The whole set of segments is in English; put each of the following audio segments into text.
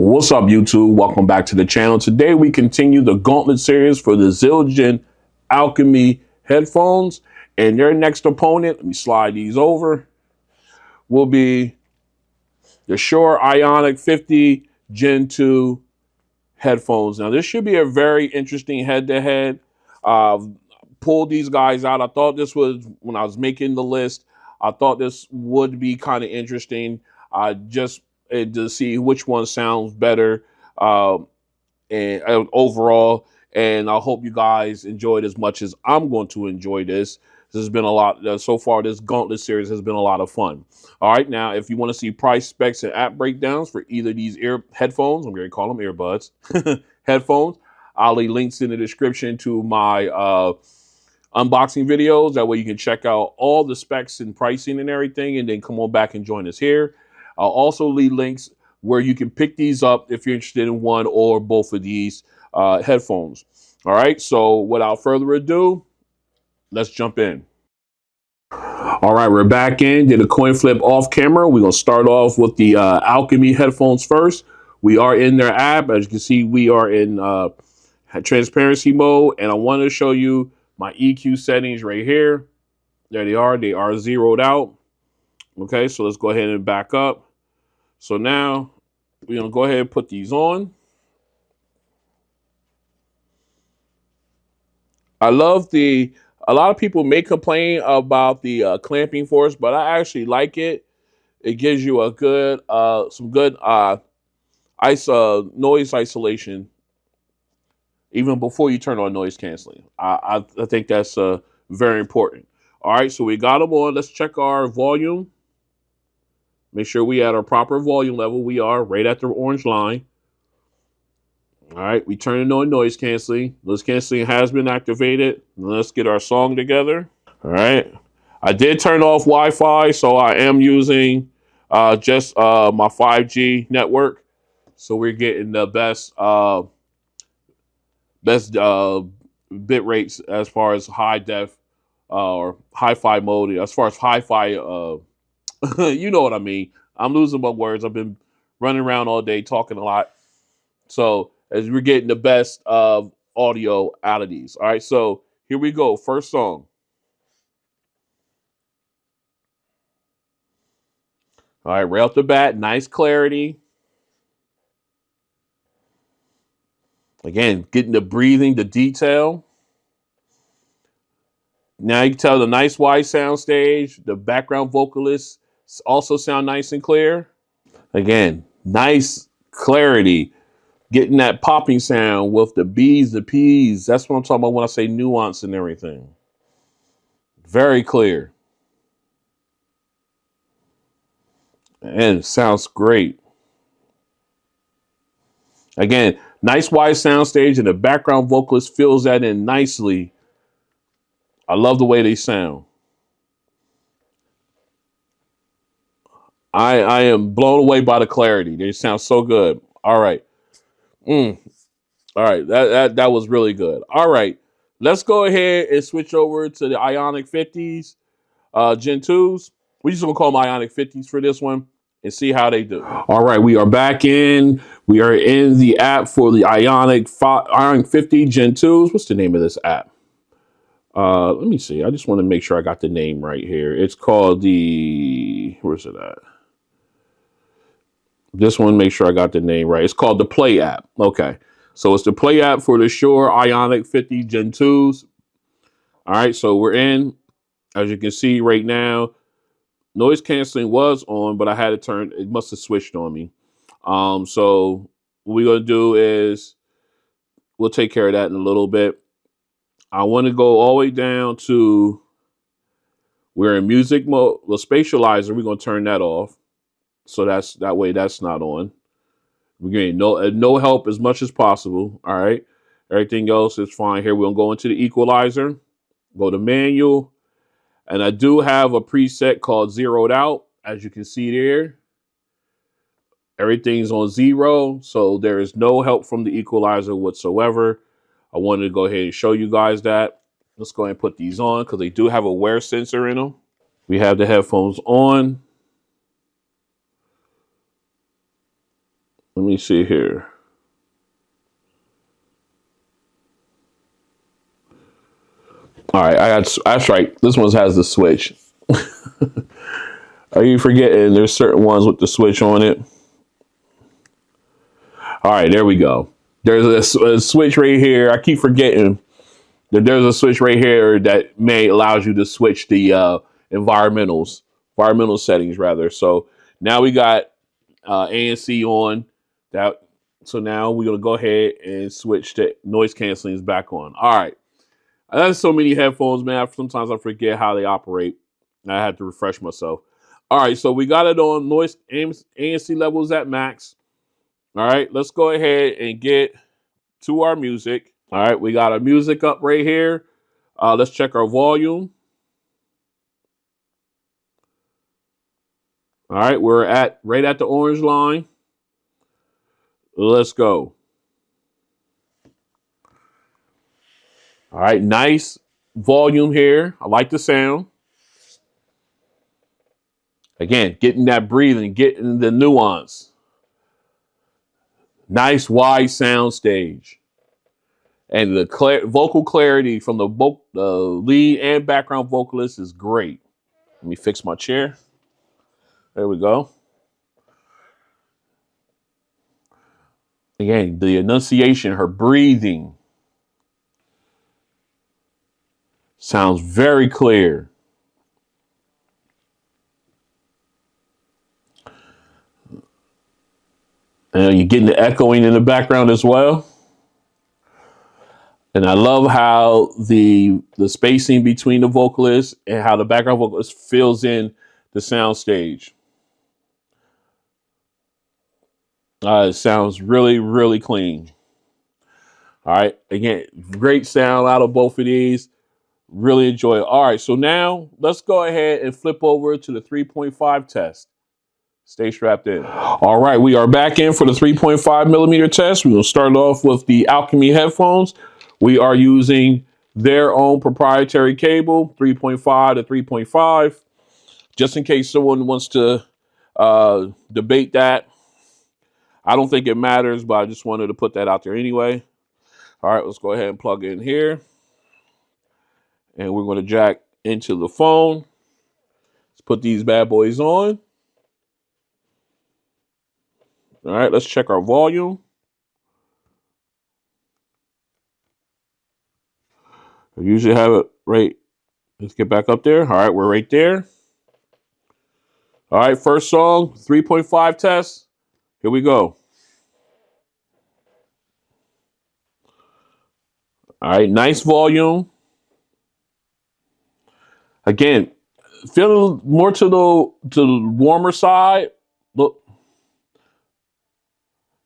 What's up, YouTube? Welcome back to the channel. Today we continue the Gauntlet Series for the Zildjian ALCHEM-E headphones. And their next opponent, let me slide these over, will be the Shure Aonic 50 Gen 2 headphones. Now this should be a very interesting head-to-head. Pulled these guys out. I thought this was, when I was making the list, I thought this would be kind of interesting. Just to see which one sounds better and overall. And I hope you guys enjoyed as much as I'm going to enjoy this. This has been a lot. So far, this Gauntlet Series has been a lot of fun. All right, now, if you want to see price, specs, and app breakdowns for either of these headphones, I'm going to call them earbuds, headphones, I'll leave links in the description to my unboxing videos. That way you can check out all the specs and pricing and everything, and then come on back and join us here. I'll also leave links where you can pick these up if you're interested in one or both of these headphones. All right, so without further ado, let's jump in. All right, we're back in. Did a coin flip off camera. We're going to start off with the Alchemy headphones first. We are in their app. As you can see, we are in transparency mode, and I wanted to show you my EQ settings right here. There they are. They are zeroed out. Okay, so let's go ahead and back up. So now we're going to go ahead and put these on. I love a lot of people may complain about the clamping force, but I actually like it. It gives you a good, some good noise isolation even before you turn on noise canceling. I think that's very important. All right, so we got them on. Let's check our volume. Make sure we at our proper volume level. We are right at the orange line. All right, we turn on noise canceling. Noise canceling has been activated. Let's get our song together. All right. I did turn off Wi-Fi, so I am using just my 5G network. So we're getting the best bit rates as far as high def or hi-fi mode. As far as hi-fi, you know what I mean. I'm losing my words. I've been running around all day talking a lot. So as we're getting the best of audio out of these. All right, so here we go. First song. All right, right off the bat, nice clarity. Again, getting the breathing, the detail. Now you can tell the nice wide sound stage. The background vocalists also sound nice and clear. Again, nice clarity. Getting that popping sound with the B's, the P's. That's what I'm talking about when I say nuance and everything. Very clear. And it sounds great. Again, nice wide sound stage, and the background vocalist fills that in nicely. I love the way they sound. I am blown away by the clarity. They sound so good. All right. All right. That was really good. All right. Let's go ahead and switch over to the Aonic 50s, Gen 2s. We just going to call them Aonic 50s for this one and see how they do. All right. We are back in. We are in the app for the Aonic 50 Gen 2s. What's the name of this app? Let me see. I just want to make sure I got the name right here. It's called the, where's it at? This one, make sure I got the name right. It's called the Play app. Okay. So it's the Play app for the Shure Aonic 50 Gen 2s. All right. So we're in. As you can see right now, noise canceling was on, but I had it turned. It must have switched on me. So what we're going to do is we'll take care of that in a little bit. I want to go all the way down to we're in music mode. The spatializer, we're going to turn that off. So that way that's not on. We're getting no help as much as possible. All right. Everything else is fine here. We're going to go into the equalizer, go to manual. And I do have a preset called zeroed out. As you can see there, everything's on 0. So there is no help from the equalizer whatsoever. I wanted to go ahead and show you guys that. Let's go ahead and put these on because they do have a wear sensor in them. We have the headphones on. Let me see here. All right, that's right. This one has the switch. Are you forgetting there's certain ones with the switch on it? All right, there we go. There's a switch right here. I keep forgetting that there's a switch right here that allows you to switch the environmental settings rather. So now we got ANC on that. So now we're gonna go ahead and switch to noise canceling is back on. All right. There's so many headphones, man. Sometimes I forget how they operate. I had to refresh myself. All right, so we got it on noise ANC levels at max. All right, let's go ahead and get to our music. All right, we got our music up right here. Let's check our volume. All right, we're right at the orange line. Let's go. All right, nice volume here. I like the sound. Again, getting that breathing, getting the nuance. Nice wide sound stage. And the vocal clarity from the lead and background vocalist is great. Let me fix my chair. There we go. Again, the enunciation, her breathing sounds very clear. And you're getting the echoing in the background as well. And I love how the spacing between the vocalists and how the background vocalist fills in the sound stage. It sounds really, really clean. All right. Again, great sound out of both of these. Really enjoy it. All right. So now let's go ahead and flip over to the 3.5 test. Stay strapped in. All right. We are back in for the 3.5 millimeter test. We're going to start off with the Alchemy headphones. We are using their own proprietary cable, 3.5 to 3.5. Just in case someone wants to debate that. I don't think it matters, but I just wanted to put that out there anyway. All right, let's go ahead and plug in here. And we're going to jack into the phone. Let's put these bad boys on. All right, let's check our volume. I usually have it right. Let's get back up there. All right, we're right there. All right, first song, 3.5 test. Here we go. All right, nice volume. Again, feeling more to the warmer side. Look,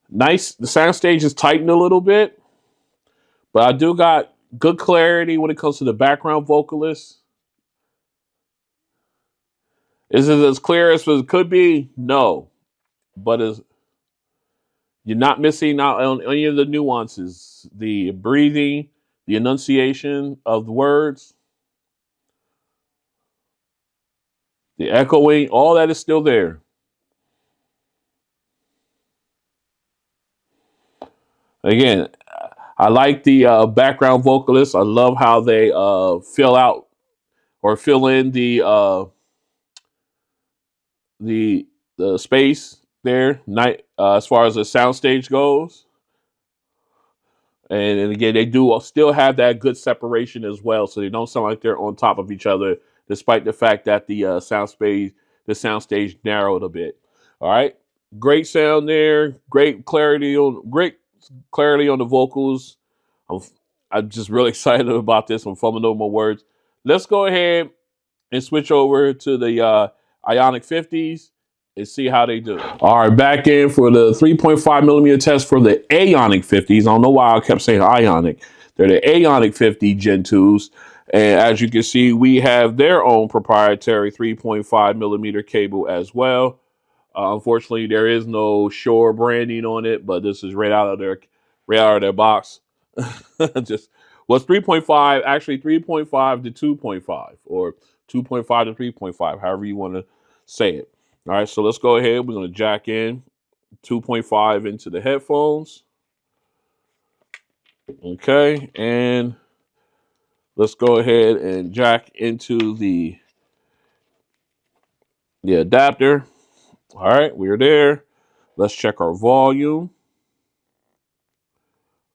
nice. The sound stage is tightened a little bit, but I do got good clarity when it comes to the background vocalist. Is it as clear as it could be? No, but you're not missing out on any of the nuances, the breathing, the enunciation of the words, the echoing, all that is still there. Again, I like the background vocalists. I love how they fill out or fill in the space there. As far as the soundstage goes. And again, they do still have that good separation as well, so they don't sound like they're on top of each other, despite the fact that the soundstage narrowed a bit. All right, great sound there, great clarity on the vocals. I'm just really excited about this. I'm fumbling over my words. Let's go ahead and switch over to the Aonic 50s and see how they do. All right, back in for the 3.5 millimeter test for the Aonic 50s. I don't know why I kept saying Ionic. They're the Aonic 50 Gen 2s. And as you can see, we have their own proprietary 3.5 millimeter cable as well. Unfortunately, there is no Shure branding on it, but this is right out of their box. Just was 3.5, actually 3.5 to 2.5, or 2.5 to 3.5, however you want to say it. All right, so let's go ahead. We're going to jack in 2.5 into the headphones. Okay, and let's go ahead and jack into the adapter. All right, we're there. Let's check our volume.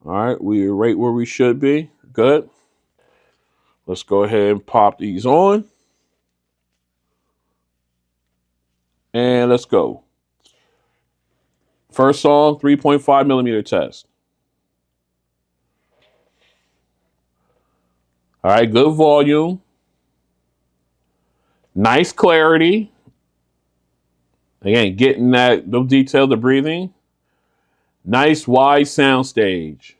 All right, we're right where we should be. Good. Let's go ahead and pop these on. And let's go. First song, 3.5 millimeter test. All right, good volume. Nice clarity. Again, getting that, no detail, the breathing. Nice wide sound stage.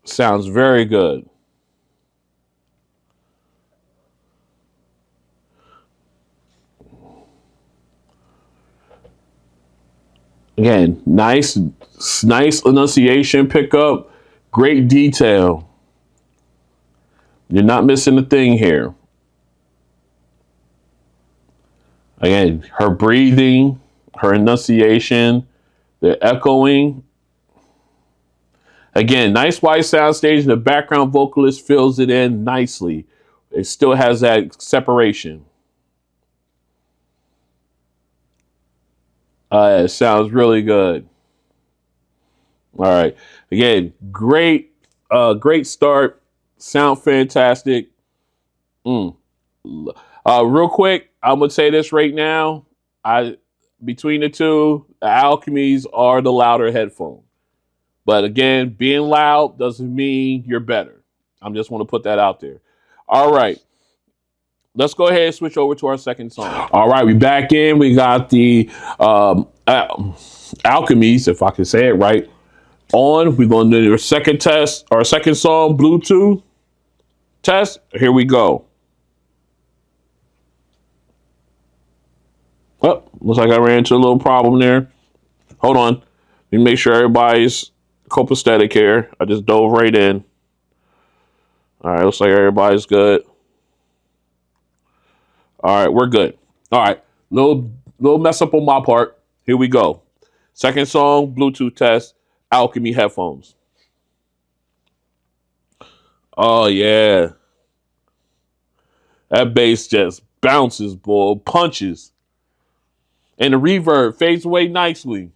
Sounds very good. Again, nice enunciation pickup, great detail. You're not missing a thing here. Again, her breathing, her enunciation, the echoing. Again, nice wide sound stage. The background vocalist fills it in nicely. It still has that separation. It sounds really good. All right. Again, great start. Sound fantastic. Real quick, I'm gonna say this right now. Between the two, the Alchemies are the louder headphone. But again, being loud doesn't mean you're better. I just want to put that out there. All right. Let's go ahead and switch over to our second song. All right, we back in. We got the Alchemies, if I can say it right, on. We're going to do our second test, our second song, Bluetooth test. Here we go. Oh, looks like I ran into a little problem there. Hold on. Let me make sure everybody's copacetic here. I just dove right in. All right, looks like everybody's good. All right, we're good. All right, little mess up on my part. Here we go. Second song, Bluetooth test, Alchemy headphones. Oh yeah, that bass just bounces, boy, punches, and the reverb fades away nicely.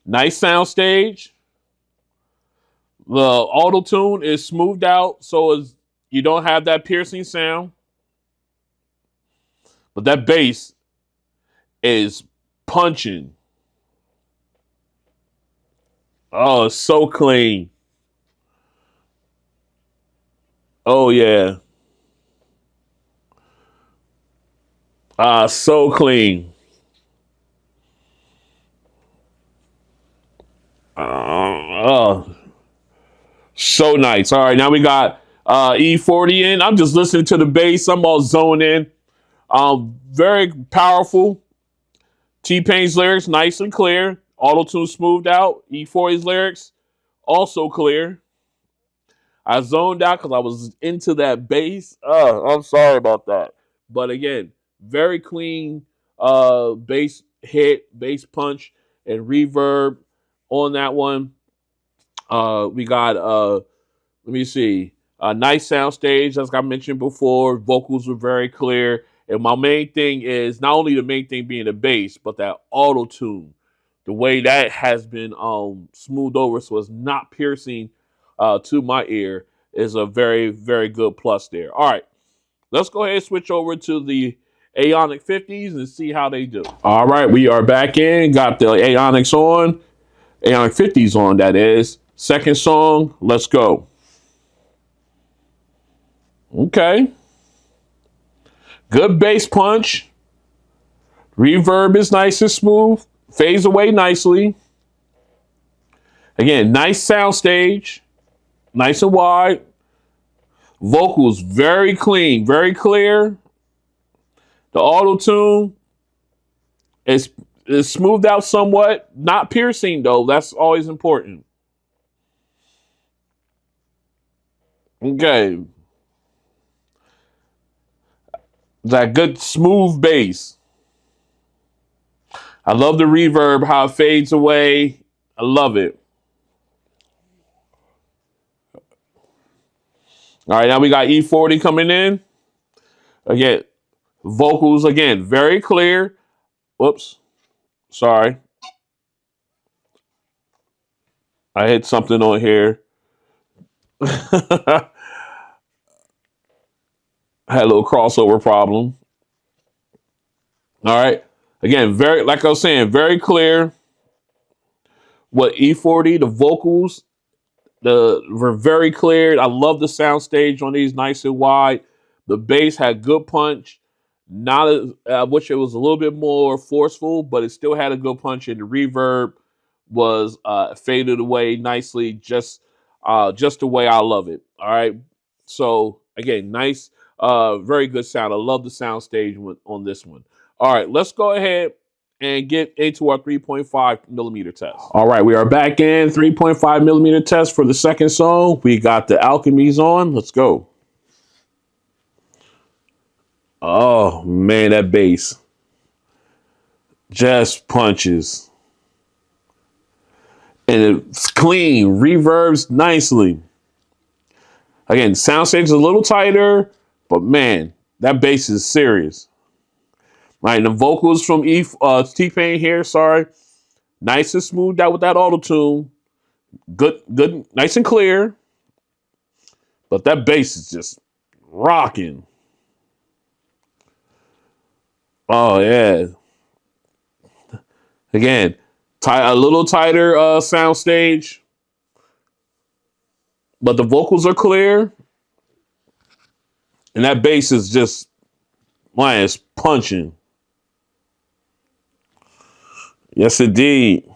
Nice sound stage. The auto tune is smoothed out, so you don't have that piercing sound. But that bass is punching. Oh, it's so clean. Oh yeah. So clean. So nice. All right, now we got E40 in. I'm just listening to the bass. I'm all zoned in. Very powerful. T-Pain's lyrics nice and clear. Auto-tune smoothed out. E40's lyrics also clear. I zoned out because I was into that bass. I'm sorry about that. But again, very clean bass hit, bass punch, and reverb on that one. We got let me see. A nice sound stage, as I mentioned before. Vocals were very clear. And my main thing is not only the main thing being the bass, but that auto tune. The way that has been smoothed over so it's not piercing to my ear is a very, very good plus there. All right, let's go ahead and switch over to the Aonic 50s and see how they do. All right, we are back in. Got the Aonics on. Aonic 50s on, that is. Second song, let's go. Okay. Good bass punch. Reverb is nice and smooth. Fades away nicely. Again, nice sound stage. Nice and wide. Vocals very clean, very clear. The auto tune is smoothed out somewhat. Not piercing though. That's always important. Okay. That good smooth bass. I love the reverb, how it fades away. I love it. All right, now we got E40 coming in. Again, vocals, again, very clear. Whoops, sorry. I hit something on here. I had a little crossover problem. All right. Again, very, like I was saying, very clear. What E40, the vocals, were very clear. I love the sound stage on these, nice and wide. The bass had good punch. Not as, I wish it was a little bit more forceful, but it still had a good punch. And the reverb was faded away nicely, just the way I love it. All right. So again, nice, very good sound. I love the sound stage on this one. All right, let's go ahead and get into our 3.5 millimeter test. All right, we are back in 3.5 millimeter test for the second song. We got the Alchemies on. Let's go. Oh man, that bass just punches. And it's clean, reverbs nicely. Again, soundstage is a little tighter, but man, that bass is serious. All right, the vocals from T-Pain here, sorry. Nice and smoothed out with that auto-tune. Good, nice and clear. But that bass is just rocking. Oh, yeah. Again, a little tighter soundstage. But the vocals are clear. And that bass is just, man, it's punching. Yes, indeed.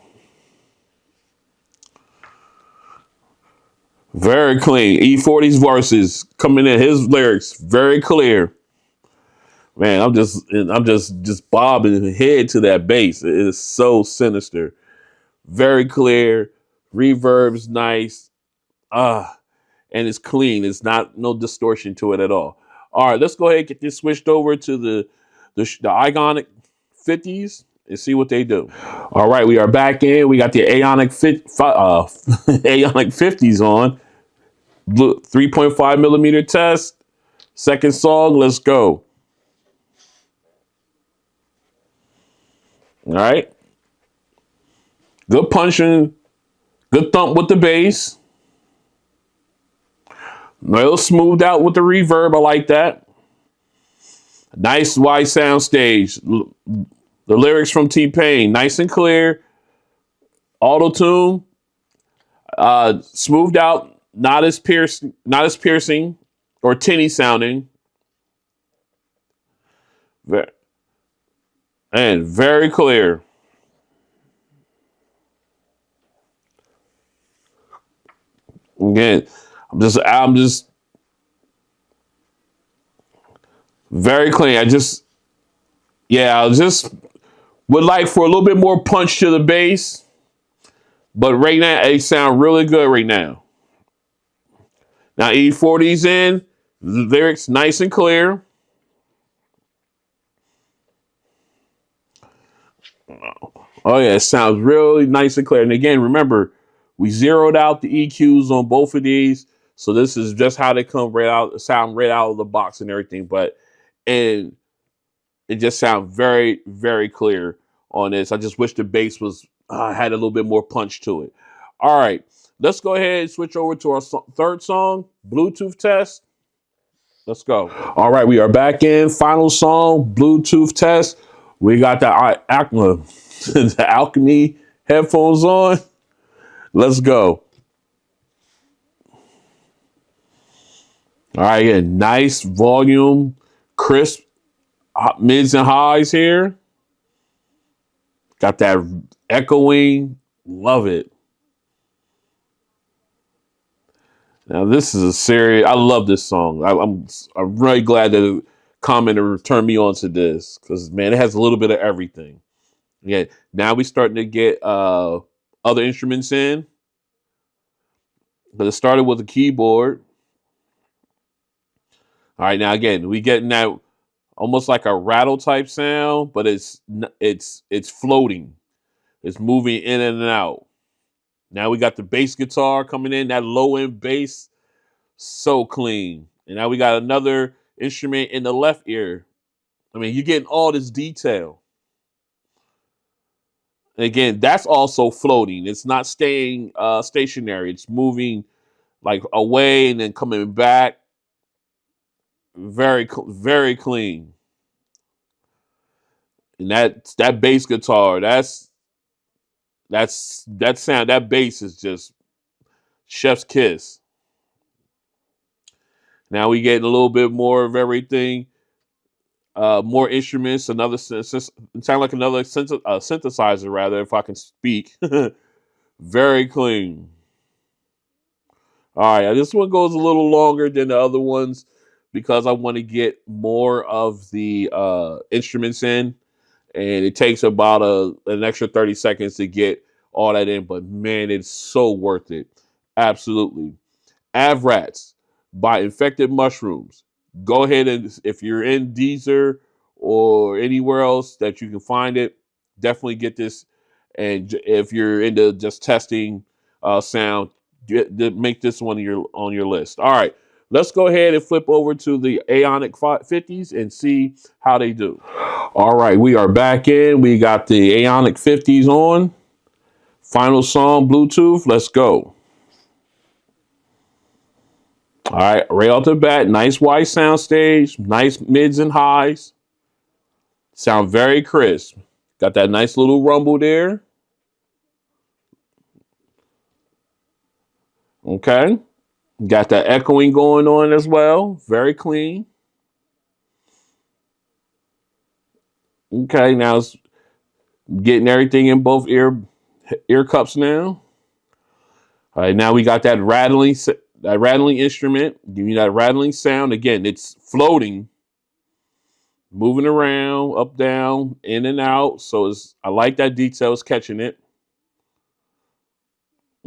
Very clean. E40's verses coming in. His lyrics very clear. Man, I'm just bobbing head to that bass. It is so sinister. Very clear. Reverb's nice. And it's clean. It's not no distortion to it at all. All right, let's go ahead and get this switched over to the Aonic 50s and see what they do. All right, we are back in. We got the Aonic 50s on. 3.5 millimeter test. Second song, let's go. All right. Good punching. Good thump with the bass. A little smoothed out with the reverb. I like that. Nice wide sound stage. The lyrics from T-Pain, nice and clear. Auto-tune. Smoothed out, not as piercing or tinny sounding. And very clear. Again, I'm just very clean. I just would like for a little bit more punch to the bass. But right now, it sounds really good right now. Now E40's in. The lyrics nice and clear. Oh yeah, it sounds really nice and clear. And again, remember, we zeroed out the EQs on both of these. So this is just how they come sound right out of the box and everything. And it just sounds very, very clear on this. I just wish the bass had a little bit more punch to it. All right, let's go ahead and switch over to our third song, Bluetooth test. Let's go. All right, we are back in. Final song, Bluetooth test. We got the Alchemy headphones on. Let's go. All right, yeah, nice volume, crisp mids and highs here. Got that echoing. Love it. Now this is a serious. I love this song. I'm really glad that a commenter turned me on to this because man, it has a little bit of everything. Yeah. Now we starting to get other instruments in, but it started with a keyboard. All right. Now again, we getting that almost like a rattle type sound, but it's floating. It's moving in and out. Now we got the bass guitar coming in, that low end bass, so clean. And now we got another instrument in the left ear. I mean, you're getting all this detail. And again, that's also floating. It's not staying stationary. It's moving like away and then coming back. Very clean. And that bass guitar, that sound, that bass is just chef's kiss. Now we getting a little bit more of everything, more instruments. Sound like another synthesizer, rather, if I can speak. Very clean. All right, this one goes a little longer than the other ones because I want to get more of the instruments in, and it takes about an extra 30 seconds to get all that in. But man, it's so worth it. Absolutely. Avrats by Infected Mushrooms. Go ahead and if you're in Deezer or anywhere else that you can find it, definitely get this. And if you're into just testing sound, make this one on your list. All right, let's go ahead and flip over to the Aonic 50s and see how they do. All right, we are back in. We got the Aonic 50s on. Final song, Bluetooth. Let's go. All right, right off the bat, nice wide sound stage, nice mids and highs. Sound very crisp. Got that nice little rumble there. Okay. Got that echoing going on as well. Very clean. Okay, now it's getting everything in both ear cups now. All right, now we got that rattling instrument, giving you that rattling sound. Again, it's floating, moving around, up, down, in and out. So I like that detail. It's catching it.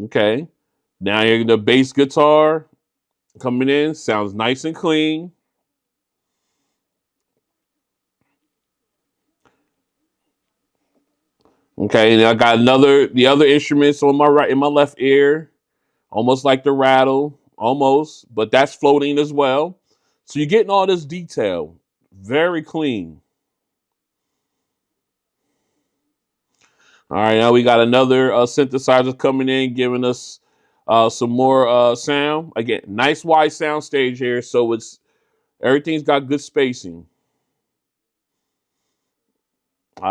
Okay. Now you're the bass guitar coming in. Sounds nice and clean. Okay, and I got the other instruments on my right, in my left ear, almost like the rattle, almost, but that's floating as well. So you're getting all this detail, very clean. All right, now we got another synthesizer coming in, giving us some more sound. Again, nice wide sound stage here, so everything's got good spacing.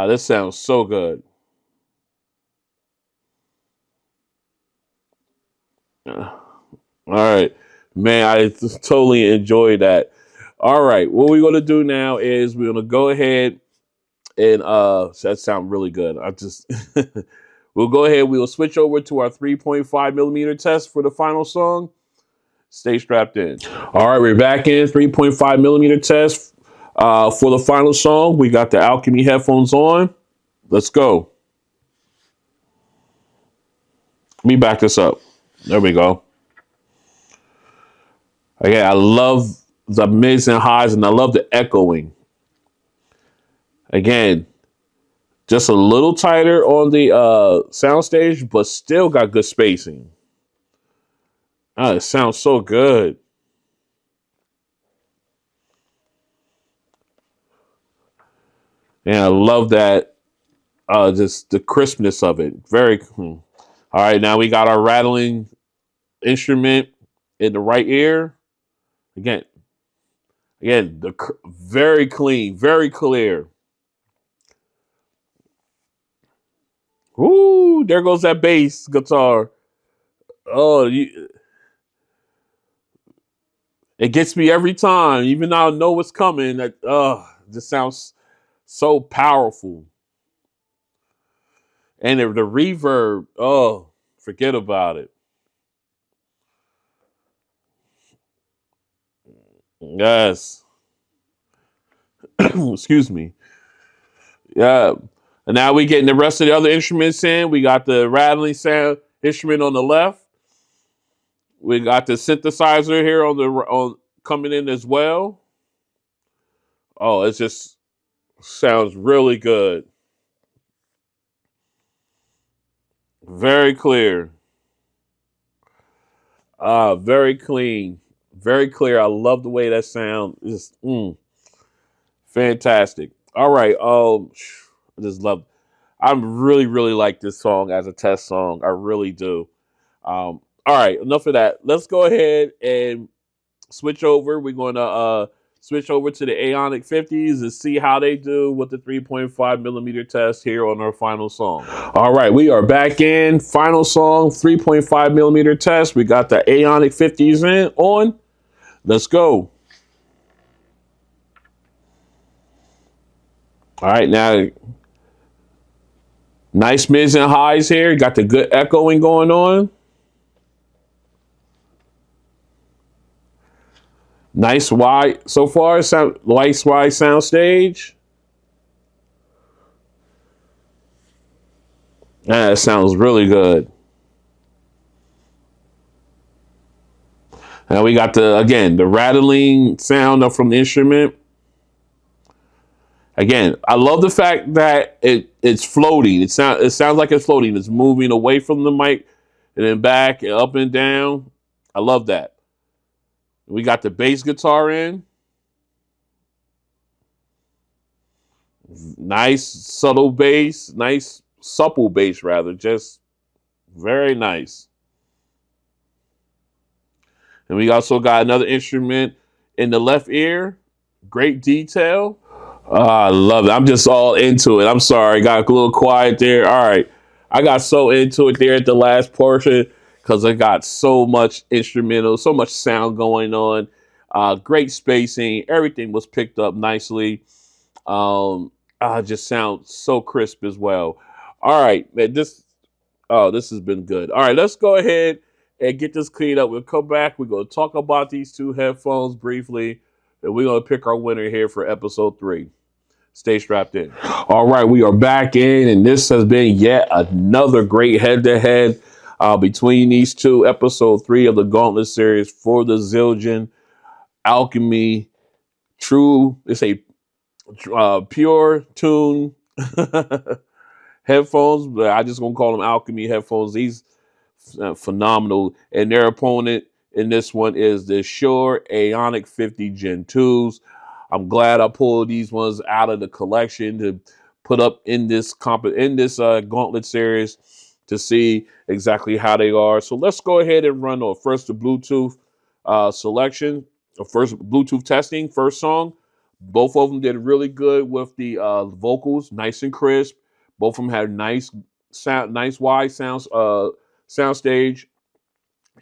This sounds so good. All right, man, I totally enjoyed that. All right, what we're gonna do now is we're gonna go ahead and that sounds really good. We'll go ahead. We'll switch over to our 3.5 millimeter test for the final song. Stay strapped in. All right, we're back in 3.5 millimeter test for the final song. We got the Alchemy headphones on. Let's go. Let me back this up. There we go. Again, I love the mids and highs, and I love the echoing. Again, just a little tighter on the soundstage, but still got good spacing. It sounds so good. And I love that, just the crispness of it. Very cool. All right, now we got our rattling instrument in the right ear. Again, very clean, very clear. Ooh, there goes that bass guitar. Oh, it gets me every time, even though I know what's coming. This sounds so powerful. And the reverb, oh, forget about it. Yes. Excuse me. Yeah. And now we getting the rest of the other instruments in. We got the rattling sound instrument on the left. We got the synthesizer here on coming in as well. Oh, it just sounds really good. Very clear. Very clean. Very clear. I love the way that sound. Just fantastic. All right. I just love. I'm really, really like this song as a test song. I really do. All right. Enough of that. Let's go ahead and switch over. We're going to switch over to the Aonic 50s and see how they do with the 3.5 millimeter test here on our final song. All right, we are back in. Final song, 3.5 millimeter test. We got the Aonic 50s in on. Let's go. All right, now nice mids and highs here. Got the good echoing going on. Nice wide so far. Sound nice wide sound stage. That sounds really good. Now we got the rattling sound from the instrument. Again, I love the fact that it's floating. It sounds like it's floating. It's moving away from the mic and then back and up and down. I love that. We got the bass guitar in. Nice subtle bass, nice supple bass rather, just very nice. And we also got another instrument in the left ear. Great detail. I love it. I'm just all into it. I'm sorry, got a little quiet there. All right. I got so into it there at the last portion because I got so much instrumental, so much sound going on. Great spacing. Everything was picked up nicely. Just sounds so crisp as well. All right, man. This has been good. All right, let's go ahead and get this cleaned up. We'll come back. We're going to talk about these two headphones briefly, and we're going to pick our winner here for episode 3. Stay strapped in. All right, we are back in, and this has been yet another great head-to-head between these two. Episode 3 of the Gauntlet Series for the Zildjian Alchemy True. It's a pure tune headphones, but I just gonna call them Alchemy headphones. These phenomenal, and their opponent in this one is the Shure Aonic 50 Gen 2s. I'm glad I pulled these ones out of the collection to put up in this Gauntlet series to see exactly how they are. So let's go ahead and run on first the Bluetooth selection, first Bluetooth testing, first song. Both of them did really good with the vocals, nice and crisp. Both of them had nice sound, nice wide sounds, sound stage,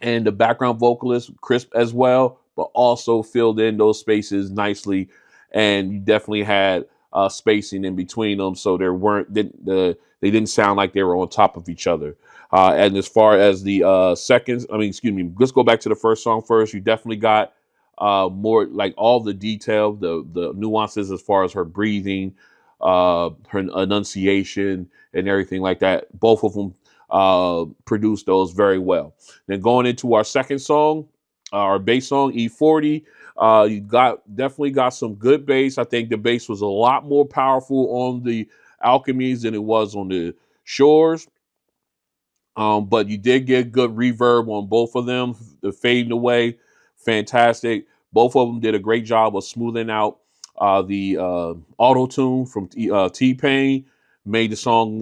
and the background vocalist crisp as well, but also filled in those spaces nicely. And you definitely had spacing in between them, so they didn't sound like they were on top of each other. And as far as the let's go back to the first song first. You definitely got more like all the detail, the nuances as far as her breathing, her enunciation, and everything like that. Both of them produced those very well. Then going into our second song, our bass song E40, you definitely got some good bass. I think the bass was a lot more powerful on the Alchemies than it was on the Shures. But you did get good reverb on both of them. The fading away, fantastic. Both of them did a great job of smoothing out the auto tune from T-Pain. Made the song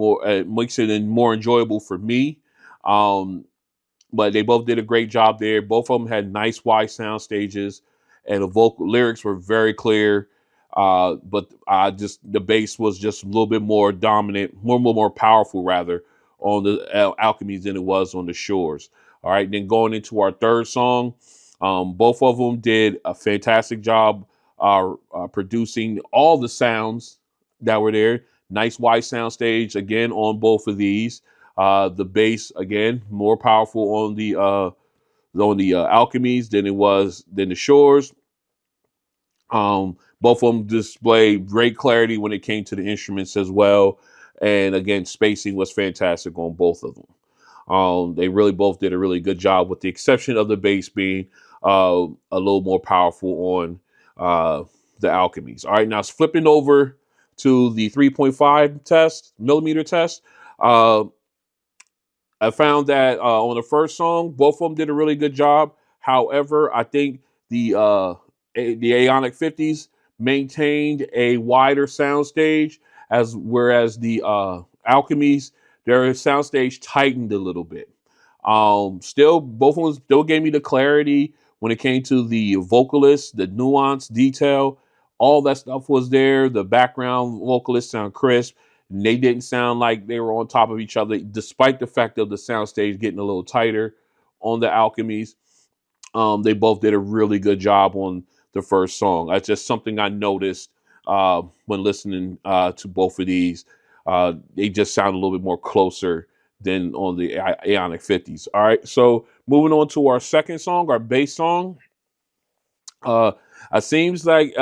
makes it more enjoyable for me. But they both did a great job there. Both of them had nice wide sound stages, and the vocal lyrics were very clear. But just the bass was just a little bit more dominant, more powerful rather on the Alchemies than it was on the Shures. All right, then going into our third song, both of them did a fantastic job producing all the sounds that were there. Nice wide sound stage again on both of these. The bass again more powerful on the Alchemies than the Shures. Both of them displayed great clarity when it came to the instruments as well, and again spacing was fantastic on both of them. They really both did a really good job, with the exception of the bass being a little more powerful on the Alchemies. All right, now flipping over to the 3.5 millimeter test. Uh, I found that on the first song, both of them did a really good job. However, I think the Aonic 50s maintained a wider soundstage, as whereas the Alchemies, their soundstage tightened a little bit. Still, both of them still gave me the clarity when it came to the vocalist, the nuance, detail, all that stuff was there. The background vocalists sound crisp. And they didn't sound like they were on top of each other, despite the fact of the soundstage getting a little tighter on the Alchemies. They both did a really good job on the first song. That's just something I noticed when listening to both of these. They just sound a little bit more closer than on the Aonic 50s. All right, so moving on to our second song, our bass song. It seems like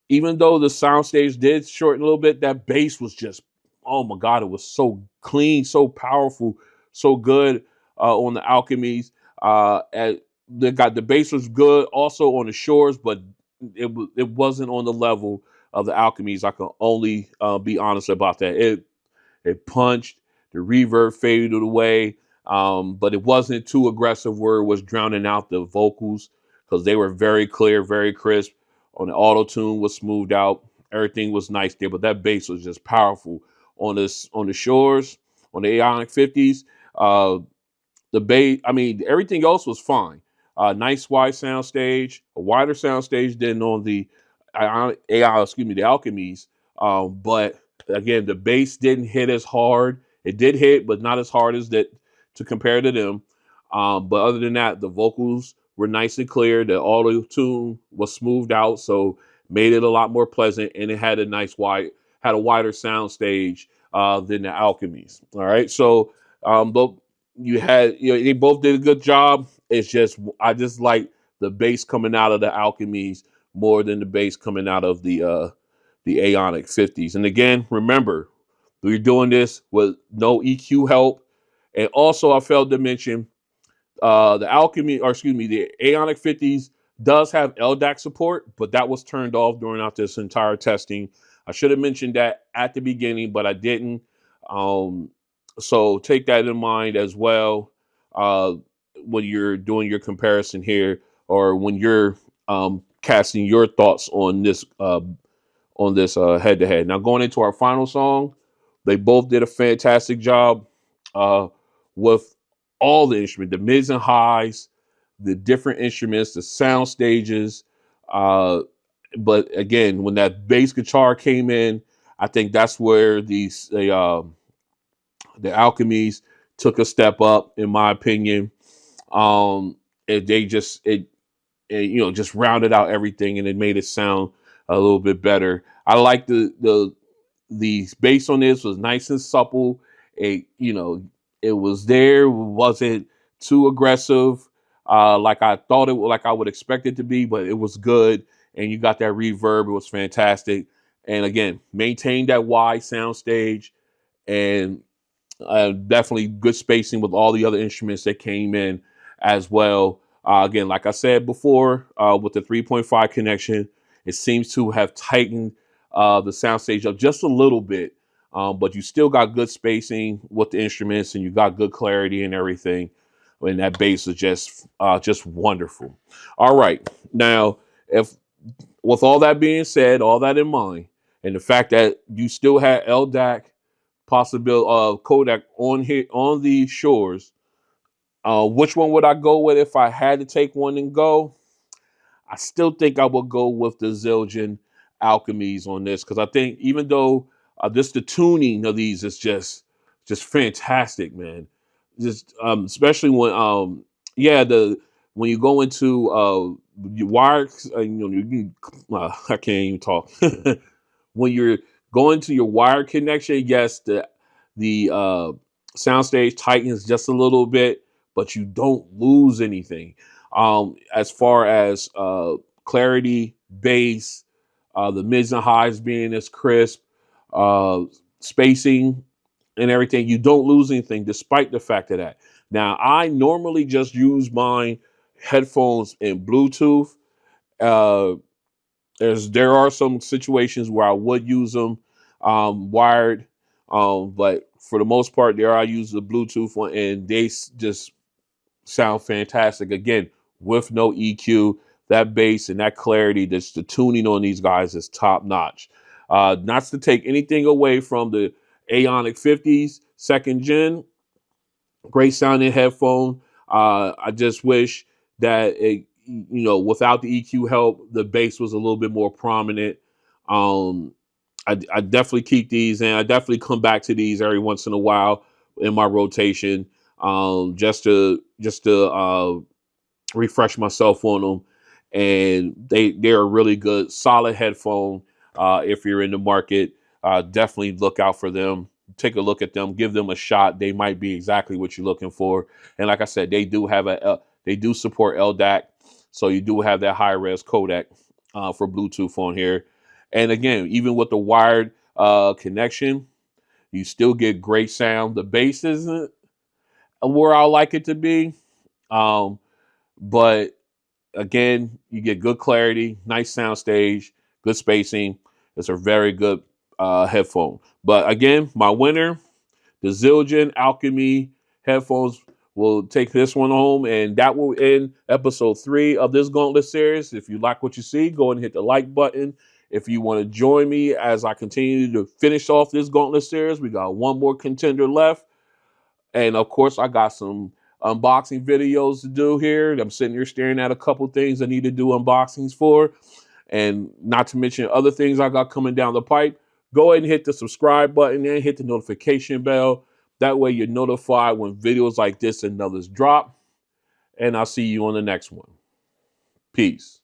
even though the soundstage did shorten a little bit, that bass was just, oh my God, it was so clean, so powerful, so good on the Alchemies. The bass was good also on the Shores, but it wasn't on the level of the Alchemies. I can only be honest about that. It punched, the reverb faded away, but it wasn't too aggressive where it was drowning out the vocals because they were very clear, very crisp. On the auto tune was smoothed out. Everything was nice there, but that bass was just powerful on the Shores, on the Aonic 50s. Uh, the bass, I mean, everything else was fine. Nice wide sound stage, a wider sound stage than on the the Alchemies. But again, the bass didn't hit as hard. It did hit, but not as hard as that to compare to them. But other than that, the vocals were nice and clear. The auto tune was smoothed out, so made it a lot more pleasant, and it had a had a wider sound stage than the Alchemies. All right, so but they both did a good job. It's just I just like the bass coming out of the Alchemies more than the bass coming out of the Aonic 50s. And again, remember, we're doing this with no EQ help. And also, I failed to mention the the Aonic 50s does have LDAC support, but that was turned off during this entire testing. I should have mentioned that at the beginning, but I didn't. Um, so take that in mind as well uh, when you're doing your comparison here, or when you're casting your thoughts on this head to head. Now going into our final song, they both did a fantastic job uh, with all the instruments, the mids and highs, the different instruments, the sound stages. But again, when that bass guitar came in, I think that's where the Alchemies took a step up, in my opinion. They just just rounded out everything, and it made it sound a little bit better. I like the bass on this was nice and supple. It was there, wasn't too aggressive like I thought like I would expect it to be, but it was good. And you got that reverb, it was fantastic. And again, maintained that wide sound stage, and definitely good spacing with all the other instruments that came in as well. Again, like I said before, with the 3.5 connection, it seems to have tightened the soundstage up just a little bit, but you still got good spacing with the instruments, and you got good clarity and everything. And that bass is just wonderful. All right, now if with all that being said, all that in mind, and the fact that you still had LDAC possible codec on here on the Shores. Which one would I go with if I had to take one and go? I still think I would go with the Zildjian Alchemies on this, because I think even though the tuning of these is just fantastic, man. Just especially when the when you go into your wire, I can't even talk. When you're going to your wire connection, yes, the soundstage tightens just a little bit, but you don't lose anything. As far as clarity, bass, the mids and highs being as crisp, uh, spacing, and everything, you don't lose anything despite the fact of that. Now, I normally just use my headphones in Bluetooth. Uh, There are some situations where I would use them wired, but for the most part, there I use the Bluetooth one, and they just sound fantastic. Again, with no EQ, that bass and that clarity, that's the tuning on these guys is top notch. Not to take anything away from the Aonic 50s second gen, great sounding headphone. I just wish that without the EQ help, the bass was a little bit more prominent. Um, I definitely keep these, and I definitely come back to these every once in a while in my rotation, just to refresh myself on them. And they're a really good, solid headphone. If you're in the market, definitely look out for them. Take a look at them, give them a shot. They might be exactly what you're looking for. And like I said, they do support LDAC, so you do have that high res codec for Bluetooth on here. And again, even with the wired connection, you still get great sound. The bass isn't where I like it to be, but again, you get good clarity, nice sound stage, good spacing. It's a very good headphone. But again, my winner, the Zildjian ALCHEM-E headphones, will take this one home, and that will end episode 3 of this Gauntlet series. If you like what you see, go and hit the like button. If you want to join me as I continue to finish off this Gauntlet series, we got one more contender left. And of course, I got some unboxing videos to do here. I'm sitting here staring at a couple things I need to do unboxings for, and not to mention other things I got coming down the pipe. Go ahead and hit the subscribe button and hit the notification bell. That way you're notified when videos like this and others drop. And I'll see you on the next one. Peace.